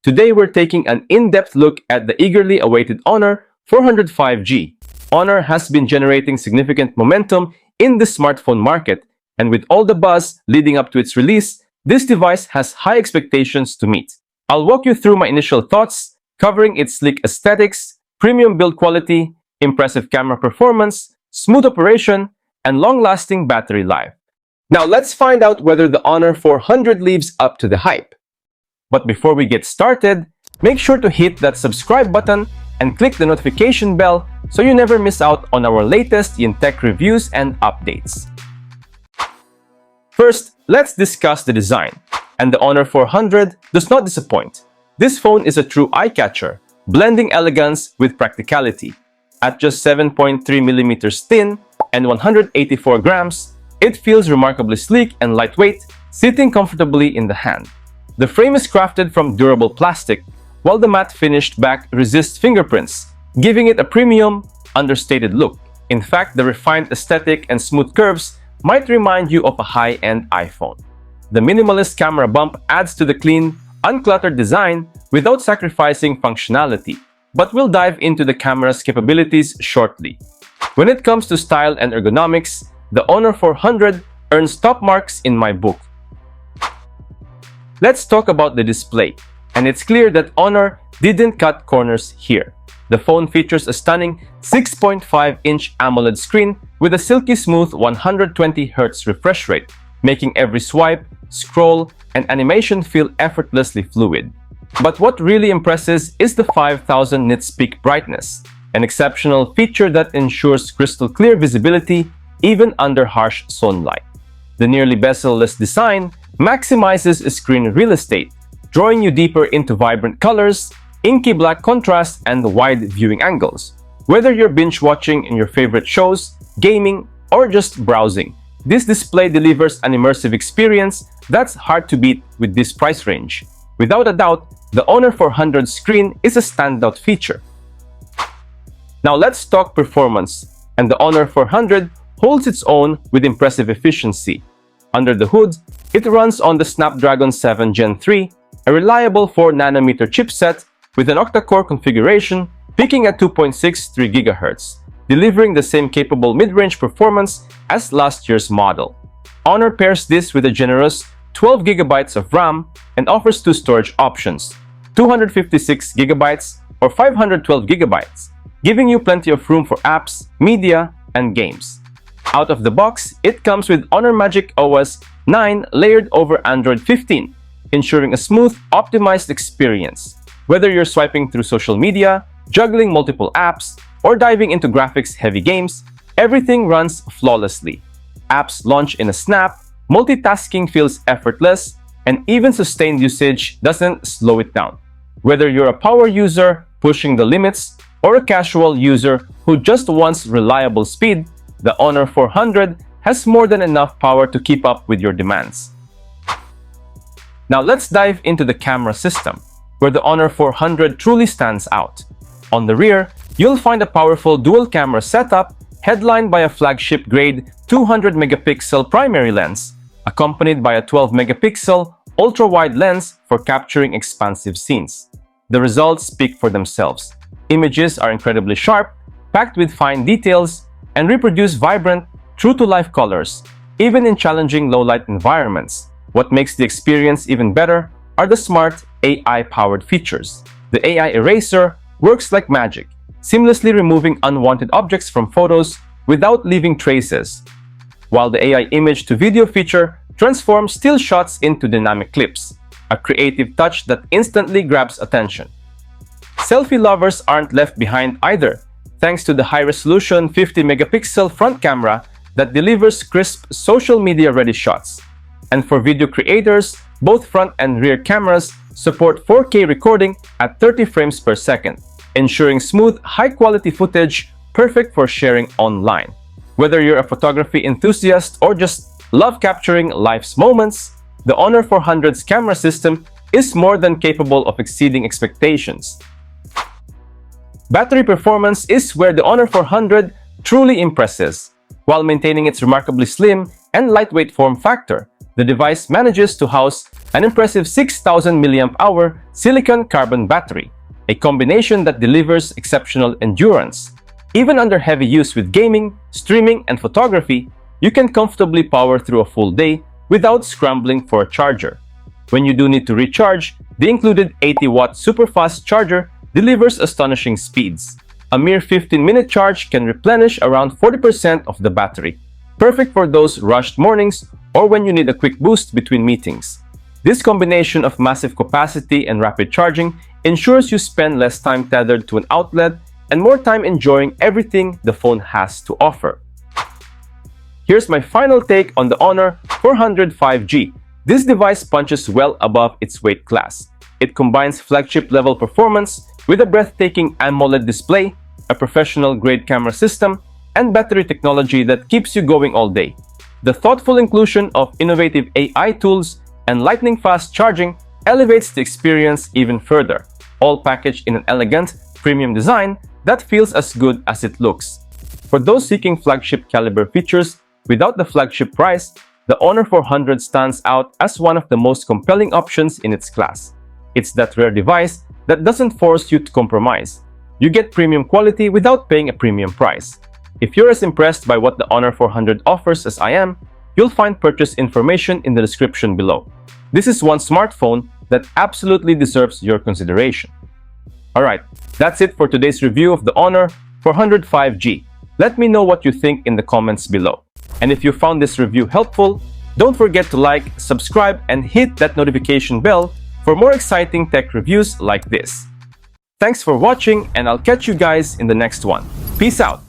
Today we're taking an in-depth look at the eagerly awaited Honor 400 5G. Honor has been generating significant momentum in the smartphone market, and with all the buzz leading up to its release, this device has high expectations to meet. I'll walk you through my initial thoughts, covering its sleek aesthetics, premium build quality, impressive camera performance, smooth operation, and long-lasting battery life. Now let's find out whether the Honor 400 lives up to the hype. But before we get started, make sure to hit that subscribe button and click the notification bell so you never miss out on our latest in tech reviews and updates. First, let's discuss the design. And the Honor 400 does not disappoint. This phone is a true eye-catcher, blending elegance with practicality. At just 7.3mm thin and 184 grams, it feels remarkably sleek and lightweight, sitting comfortably in the hand. The frame is crafted from durable plastic, while the matte finished back resists fingerprints, giving it a premium, understated look. In fact, the refined aesthetic and smooth curves might remind you of a high-end iPhone. The minimalist camera bump adds to the clean, uncluttered design without sacrificing functionality, but we'll dive into the camera's capabilities shortly. When it comes to style and ergonomics, the Honor 400 earns top marks in my book. Let's talk about the display, and it's clear that Honor didn't cut corners here. The phone features a stunning 6.5-inch AMOLED screen with a silky smooth 120Hz refresh rate, making every swipe, scroll, and animation feel effortlessly fluid. But what really impresses is the 5000 nits peak brightness, an exceptional feature that ensures crystal clear visibility even under harsh sunlight. The nearly bezel-less design maximizes screen real estate, drawing you deeper into vibrant colors, inky black contrast, and wide viewing angles. Whether you're binge-watching in your favorite shows, gaming, or just browsing, this display delivers an immersive experience that's hard to beat with this price range. Without a doubt, the Honor 400 screen is a standout feature. Now let's talk performance, and the Honor 400 holds its own with impressive efficiency. Under the hood, it runs on the Snapdragon 7 Gen 3, a reliable 4nm chipset with an octa-core configuration peaking at 2.63 GHz, delivering the same capable mid-range performance as last year's model. Honor pairs this with a generous 12 GB of RAM and offers two storage options, 256 GB or 512 GB, giving you plenty of room for apps, media, and games. Out of the box, it comes with Honor Magic OS 9 layered over Android 15, ensuring a smooth, optimized experience. Whether you're swiping through social media, juggling multiple apps, or diving into graphics-heavy games, everything runs flawlessly. Apps launch in a snap, multitasking feels effortless, and even sustained usage doesn't slow it down. Whether you're a power user pushing the limits or a casual user who just wants reliable speed, the Honor 400 has more than enough power to keep up with your demands. Now let's dive into the camera system, where the Honor 400 truly stands out. On the rear, you'll find a powerful dual-camera setup headlined by a flagship-grade 200-megapixel primary lens, accompanied by a 12-megapixel ultra-wide lens for capturing expansive scenes. The results speak for themselves. Images are incredibly sharp, packed with fine details, and reproduce vibrant, true-to-life colors, even in challenging low-light environments. What makes the experience even better are the smart AI-powered features. The AI eraser works like magic, seamlessly removing unwanted objects from photos without leaving traces, while the AI image-to-video feature transforms still shots into dynamic clips, a creative touch that instantly grabs attention. Selfie lovers aren't left behind either, thanks to the high-resolution 50-megapixel front camera that delivers crisp social media-ready shots. And for video creators, both front and rear cameras support 4K recording at 30 frames per second, ensuring smooth, high-quality footage perfect for sharing online. Whether you're a photography enthusiast or just love capturing life's moments, the Honor 400's camera system is more than capable of exceeding expectations. Battery performance is where the Honor 400 truly impresses. While maintaining its remarkably slim and lightweight form factor, The device manages to house an impressive 6,000 mAh silicon-carbon battery, a combination that delivers exceptional endurance. Even under heavy use with gaming, streaming, and photography, you can comfortably power through a full day without scrambling for a charger. When you do need to recharge, the included 80-watt super-fast charger delivers astonishing speeds. A mere 15-minute charge can replenish around 40% of the battery, perfect for those rushed mornings or when you need a quick boost between meetings. This combination of massive capacity and rapid charging ensures you spend less time tethered to an outlet and more time enjoying everything the phone has to offer. Here's my final take on the Honor 400 5G. This device punches well above its weight class. It combines flagship-level performance with a breathtaking AMOLED display, a professional-grade camera system, and battery technology that keeps you going all day. The thoughtful inclusion of innovative AI tools and lightning-fast charging elevates the experience even further, all packaged in an elegant, premium design that feels as good as it looks. For those seeking flagship-caliber features without the flagship price, the Honor 400 stands out as one of the most compelling options in its class. It's that rare device that doesn't force you to compromise. You get premium quality without paying a premium price. If you're as impressed by what the Honor 400 offers as I am, you'll find purchase information in the description below. This is one smartphone that absolutely deserves your consideration. Alright, that's it for today's review of the Honor 400 5G. Let me know what you think in the comments below. And if you found this review helpful, don't forget to like, subscribe, and hit that notification bell for more exciting tech reviews like this. Thanks for watching, and I'll catch you guys in the next one. Peace out!